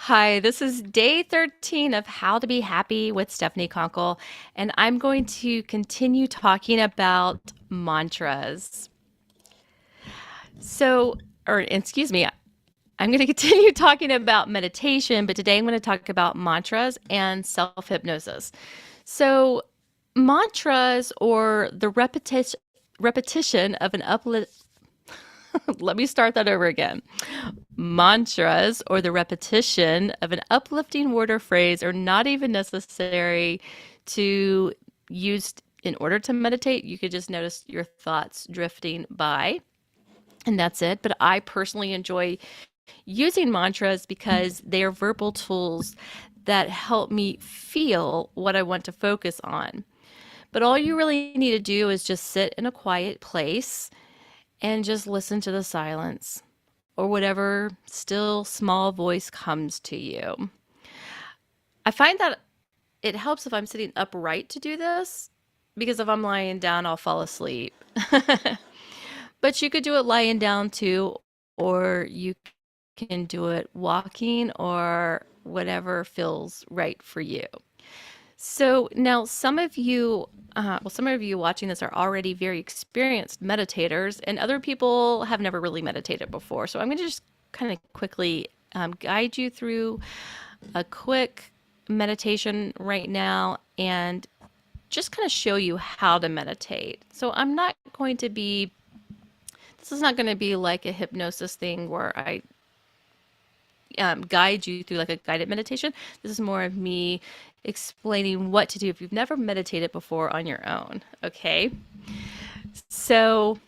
Hi, this is day 13 of How to Be Happy with Stephanie Conkle, and I'm going to continue talking about mantras. So, or excuse me, I'm going to continue talking about meditation, but today I'm going to talk about mantras and self-hypnosis. So, mantras or the repetition of an uplift. Let me start that over again. Mantras or the repetition of an uplifting word or phrase are not even necessary to use in order to meditate. You could just notice your thoughts drifting by, and that's it. But I personally enjoy using mantras because they are verbal tools that help me feel what I want to focus on. But all you really need to do is just sit in a quiet place and just listen to the silence or whatever still small voice comes to you. I find that it helps if I'm sitting upright to do this because if I'm lying down, I'll fall asleep. But you could do it lying down too, or you can do it walking or whatever feels right for you. So now some of you watching this are already very experienced meditators, and other people have never really meditated before. So I'm going to just kind of quickly guide you through a quick meditation right now and just kind of show you how to meditate. So this is not going to be like a hypnosis thing where I guide you through like a guided meditation. This is more of me explaining what to do if you've never meditated before on your own. Okay. So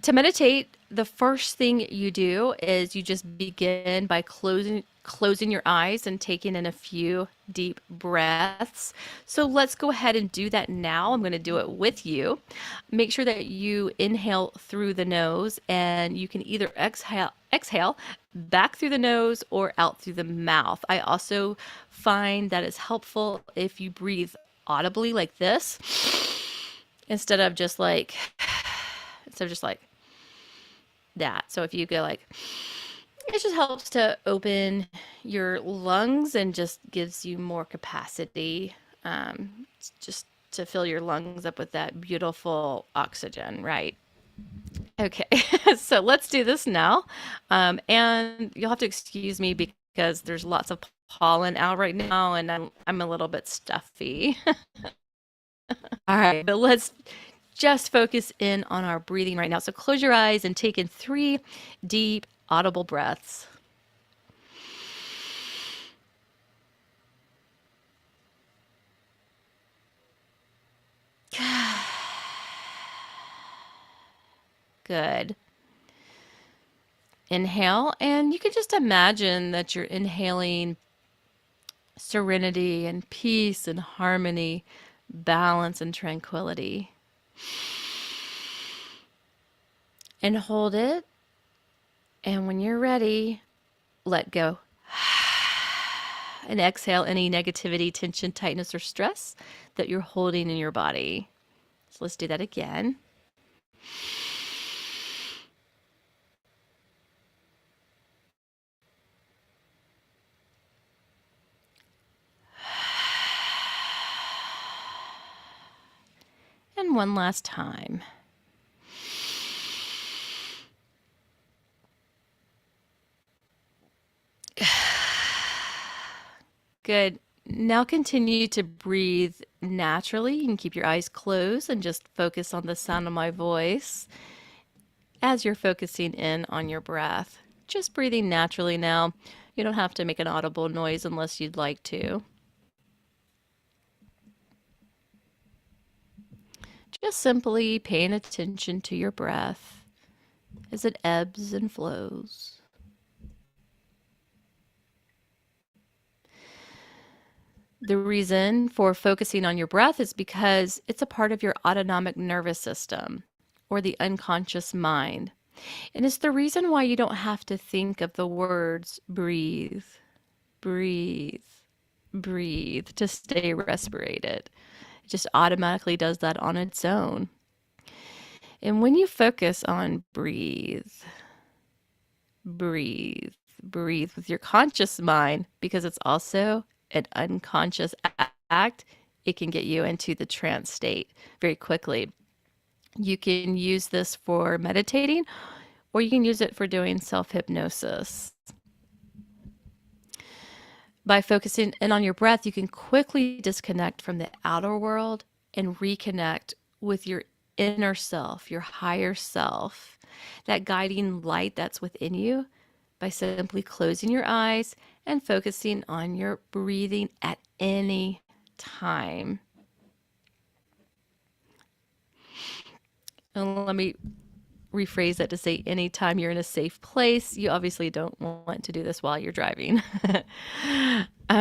to meditate, the first thing you do is you just begin by closing your eyes and taking in a few deep breaths. So let's go ahead and do that now. I'm going to do it with you. Make sure that you inhale through the nose and you can either exhale back through the nose or out through the mouth. I also find that it's helpful if you breathe audibly like this instead of just like that. So if you go like, it just helps to open your lungs and just gives you more capacity, just to fill your lungs up with that beautiful oxygen, right? Okay, so let's do this now. And you'll have to excuse me because there's lots of pollen out right now and I'm a little bit stuffy. All right, but let's just focus in on our breathing right now. So close your eyes and take in 3 deep, audible breaths. Good. Inhale, and you can just imagine that you're inhaling serenity and peace and harmony, balance and tranquility. And hold it. And when you're ready, let go. And exhale any negativity, tension, tightness, or stress that you're holding in your body. So let's do that again. And one last time. Good. Now continue to breathe naturally. You can keep your eyes closed and just focus on the sound of my voice as you're focusing in on your breath. Just breathing naturally now. You don't have to make an audible noise unless you'd like to. Just simply paying attention to your breath as it ebbs and flows. The reason for focusing on your breath is because it's a part of your autonomic nervous system or the unconscious mind. And it's the reason why you don't have to think of the words breathe, breathe, breathe to stay respirated. It just automatically does that on its own. And when you focus on breathe, breathe, breathe with your conscious mind because it's also an unconscious act. It can get you into the trance state very quickly. You can use this for meditating, or you can use it for doing self-hypnosis. By focusing in on your breath, you can quickly disconnect from the outer world and reconnect with your inner self, your higher self, that guiding light that's within you by simply closing your eyes and focusing on your breathing at any time. And let me rephrase that to say anytime you're in a safe place. You obviously don't want to do this while you're driving.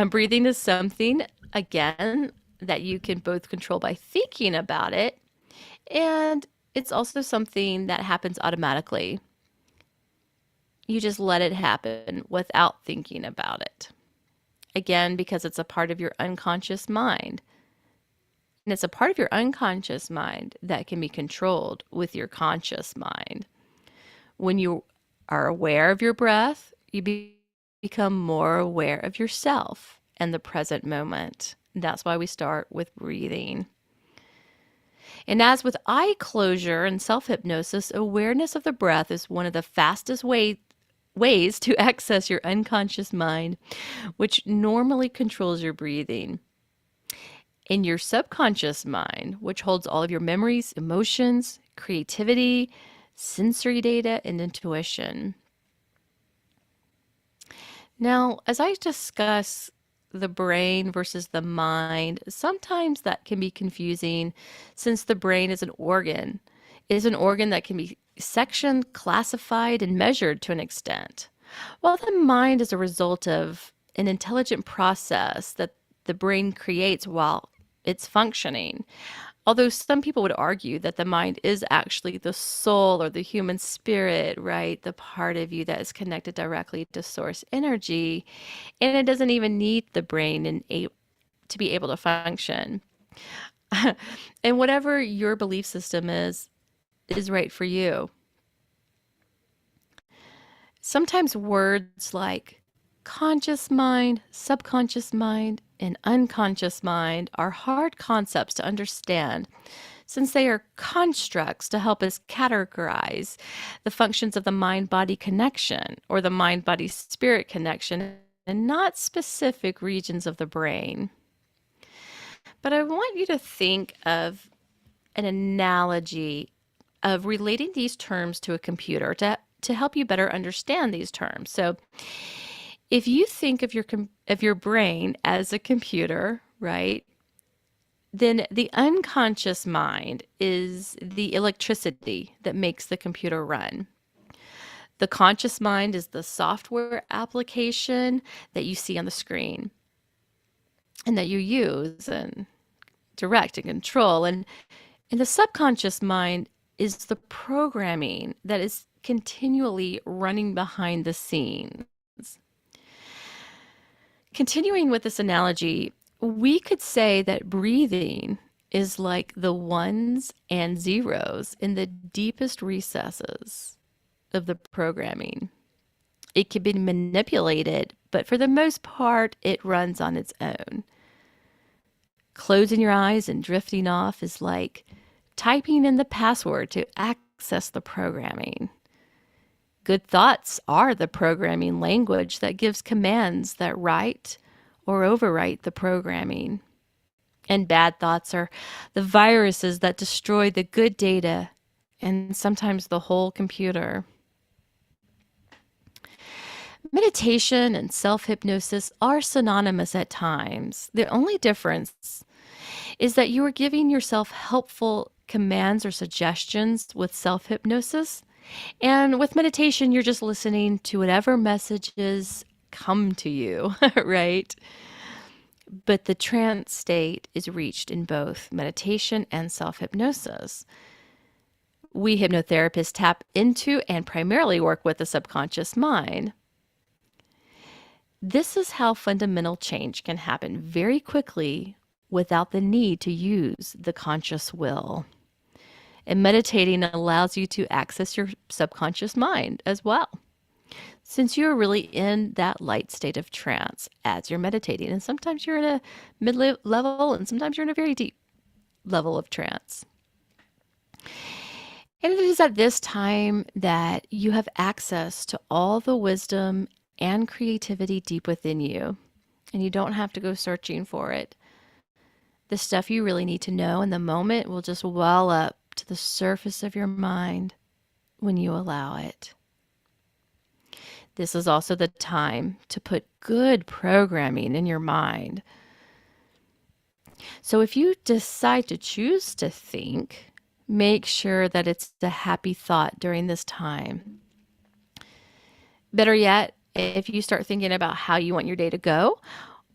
Breathing is something, again, that you can both control by thinking about it, and it's also something that happens automatically. You just let it happen without thinking about it. Again, because it's a part of your unconscious mind. And it's a part of your unconscious mind that can be controlled with your conscious mind. When you are aware of your breath, you become more aware of yourself and the present moment. That's why we start with breathing. And as with eye closure and self-hypnosis, awareness of the breath is one of the fastest ways to access your unconscious mind, which normally controls your breathing. In your subconscious mind, which holds all of your memories, emotions, creativity, sensory data, and intuition. Now, as I discuss the brain versus the mind, sometimes that can be confusing since the brain is an organ. It is an organ that can be sectioned, classified, and measured to an extent, while the mind is a result of an intelligent process that the brain creates while it's functioning. Although some people would argue that the mind is actually the soul or the human spirit, right? The part of you that is connected directly to source energy, and it doesn't even need the brain to be able to function. And whatever your belief system is right for you. Sometimes words like conscious mind, subconscious mind, and unconscious mind are hard concepts to understand since they are constructs to help us categorize the functions of the mind-body connection or the mind-body-spirit connection and not specific regions of the brain. But I want you to think of an analogy of relating these terms to a computer to help you better understand these terms. So if you think of your brain as a computer, right, then the unconscious mind is the electricity that makes the computer run. The conscious mind is the software application that you see on the screen and that you use and direct and control. And the subconscious mind is the programming that is continually running behind the scenes. Continuing with this analogy, we could say that breathing is like the ones and zeros in the deepest recesses of the programming. It can be manipulated, but for the most part, it runs on its own. Closing your eyes and drifting off is like typing in the password to access the programming. Good thoughts are the programming language that gives commands that write or overwrite the programming. And bad thoughts are the viruses that destroy the good data and sometimes the whole computer. Meditation and self-hypnosis are synonymous at times. The only difference is that you are giving yourself helpful commands or suggestions with self-hypnosis. And with meditation, you're just listening to whatever messages come to you, right? But the trance state is reached in both meditation and self-hypnosis. We hypnotherapists tap into and primarily work with the subconscious mind. This is how fundamental change can happen very quickly without the need to use the conscious will. And meditating allows you to access your subconscious mind as well. since you're really in that light state of trance as you're meditating. And sometimes you're in a mid level, and sometimes you're in a very deep level of trance. And it is at this time that you have access to all the wisdom and creativity deep within you. And you don't have to go searching for it. The stuff you really need to know in the moment will just well up to the surface of your mind when you allow it. This is also the time to put good programming in your mind. So if you decide to choose to think, make sure that it's a happy thought during this time. Better yet, if you start thinking about how you want your day to go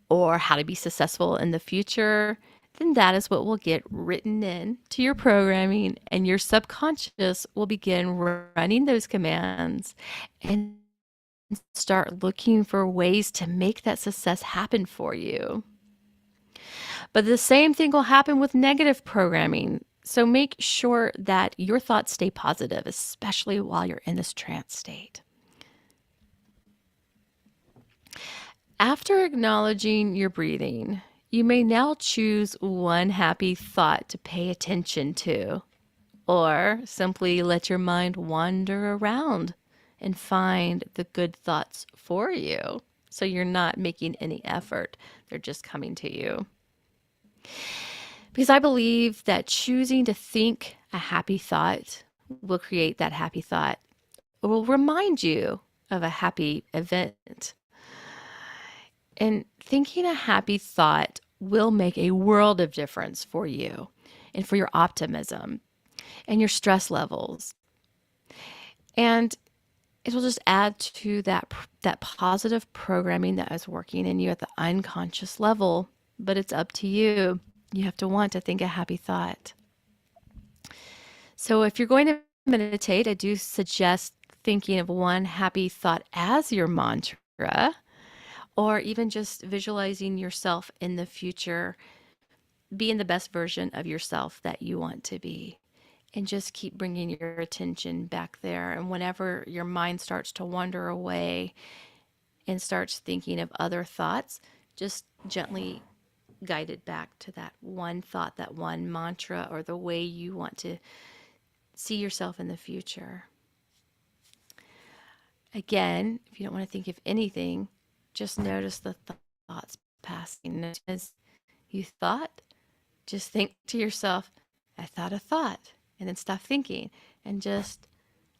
or how to be successful in the future, then that is what will get written in to your programming, and your subconscious will begin running those commands and start looking for ways to make that success happen for you. But the same thing will happen with negative programming. So make sure that your thoughts stay positive, especially while you're in this trance state. After acknowledging your breathing, you may now choose one happy thought to pay attention to, or simply let your mind wander around and find the good thoughts for you. So you're not making any effort, they're just coming to you. Because I believe that choosing to think a happy thought will create that happy thought. It will remind you of a happy event. And thinking a happy thought will make a world of difference for you and for your optimism and your stress levels. And it will just add to that positive programming that is working in you at the unconscious level. But it's up to you. You have to want to think a happy thought. So if you're going to meditate, I do suggest thinking of one happy thought as your mantra, or even just visualizing yourself in the future, being the best version of yourself that you want to be. And just keep bringing your attention back there. And whenever your mind starts to wander away and starts thinking of other thoughts, just gently guide it back to that one thought, that one mantra, or the way you want to see yourself in the future. Again, if you don't want to think of anything, just notice the thoughts passing. As you thought, just think to yourself, I thought a thought, and then stop thinking and just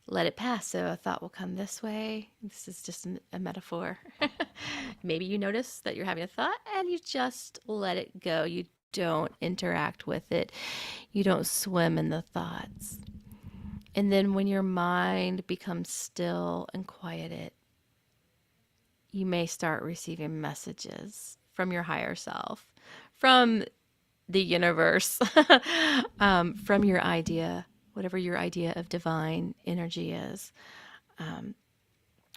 let it pass. So a thought will come this way. This is just a metaphor. Maybe you notice that you're having a thought and you just let it go. You don't interact with it. You don't swim in the thoughts. And then when your mind becomes still and quieted, you may start receiving messages from your higher self, from the universe, from your idea, whatever your idea of divine energy is,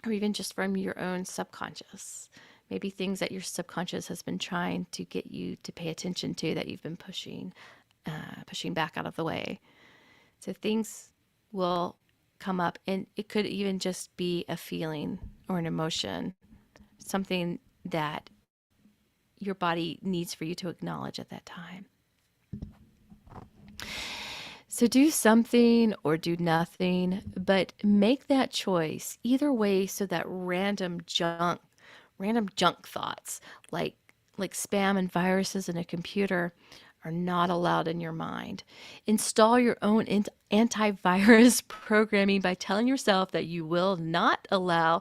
or even just from your own subconscious. Maybe things that your subconscious has been trying to get you to pay attention to that you've been pushing back out of the way. So things will come up, and it could even just be a feeling or an emotion, something that your body needs for you to acknowledge at that time. So do something or do nothing, but make that choice either way, so that random junk thoughts like spam and viruses in a computer are not allowed in your mind. Install your own antivirus programming by telling yourself that you will not allow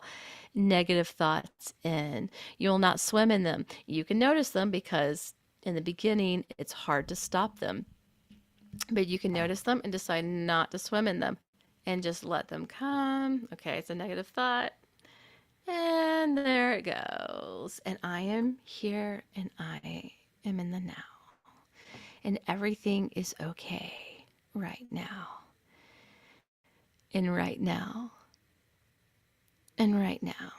negative thoughts in. You will not swim in them. You can notice them because in the beginning it's hard to stop them. But you can notice them and decide not to swim in them and just let them come. Okay, it's a negative thought. And there it goes. And I am here and I am in the now. And everything is okay right now. And right now. And right now.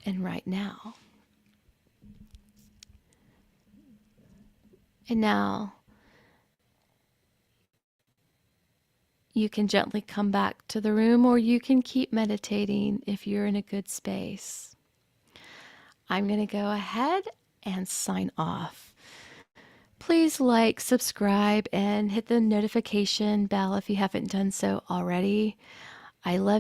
And right now. And now, you can gently come back to the room, or you can keep meditating if you're in a good space. I'm going to go ahead and sign off. Please like, subscribe, and hit the notification bell if you haven't done so already. I love